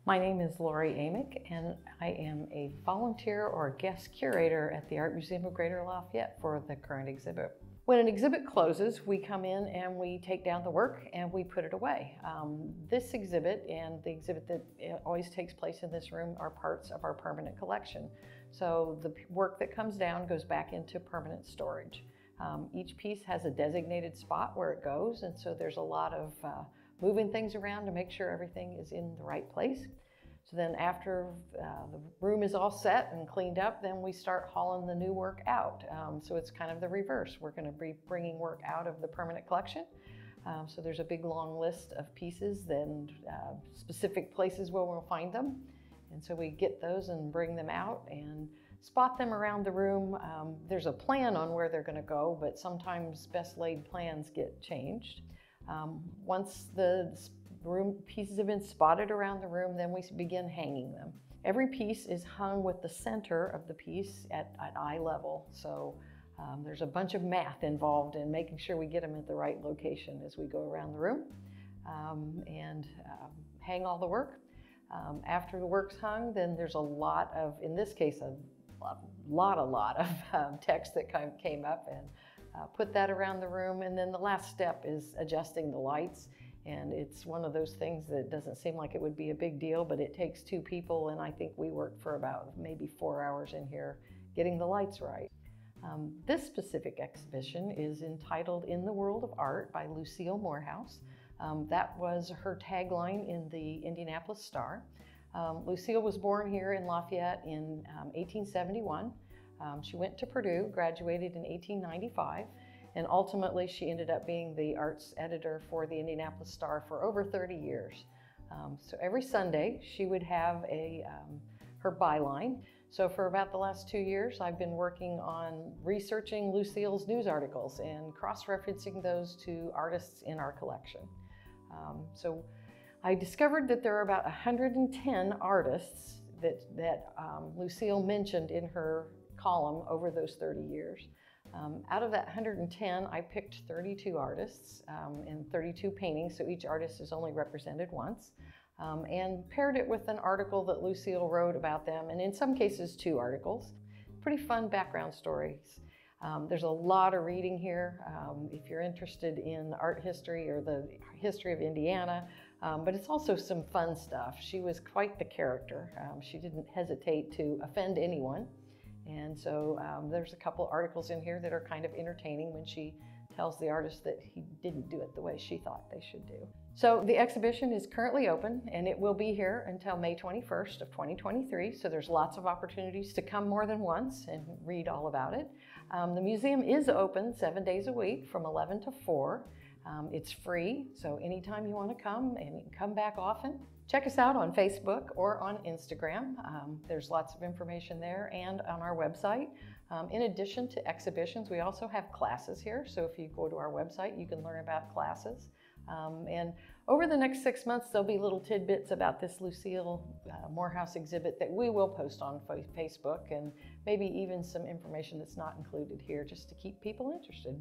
My name is Lori Amick, and I am a volunteer or guest curator at the Art Museum of Greater Lafayette for the current exhibit. When an exhibit closes, we come in and we take down the work and we put it away. This exhibit and the exhibit that always takes place in this room are parts of our permanent collection. So the work that comes down goes back into permanent storage. Each piece has a designated spot where it goes, and so there's a lot of moving things around to make sure everything is in the right place. So then after the room is all set and cleaned up, then we start hauling the new work out. So it's kind of the reverse. We're going to be bringing work out of the permanent collection. So there's a big long list of pieces, then specific places where we'll find them. And so we get those and bring them out and spot them around the room. There's a plan on where they're going to go, but sometimes best laid plans get changed. Once the pieces have been spotted around the room, then we begin hanging them. Every piece is hung with the center of the piece at eye level. So there's a bunch of math involved in making sure we get them at the right location as we go around the room and hang all the work. After the work's hung, then there's a lot of, in this case, a lot of text that came up, and put that around the room. And then the last step is adjusting the lights. And it's one of those things that doesn't seem like it would be a big deal, but it takes two people, and I think we worked for about maybe 4 hours in here getting the lights right. This specific exhibition is entitled In the World of Art by Lucille Morehouse. That was her tagline in the Indianapolis Star. Lucille was born here in Lafayette in 1871. She went to Purdue, graduated in 1895, and ultimately she ended up being the arts editor for the Indianapolis Star for over 30 years. So every Sunday she would have her byline. So for about the last 2 years, I've been working on researching Lucille's news articles and cross-referencing those to artists in our collection. So I discovered that there are about 110 artists that Lucille mentioned in her column over those 30 years. Out of that 110, I picked 32 artists and 32 paintings, so each artist is only represented once, and paired it with an article that Lucille wrote about them, and in some cases 2 articles. Pretty fun background stories. There's a lot of reading here if you're interested in art history or the history of Indiana, but it's also some fun stuff. She was quite the character. She didn't hesitate to offend anyone. And so there's a couple articles in here that are kind of entertaining when she tells the artist that he didn't do it the way she thought they should do. So the exhibition is currently open, and it will be here until May 21st of 2023. So there's lots of opportunities to come more than once and read all about it. The museum is open 7 days a week from 11 to 4. It's free, so anytime you want to come, and you can come back often. Check us out on Facebook or on Instagram. There's lots of information there and on our website. In addition to exhibitions, we also have classes here. So if you go to our website, you can learn about classes. And over the next 6 months, there'll be little tidbits about this Lucille Morehouse exhibit that we will post on Facebook, and maybe even some information that's not included here just to keep people interested.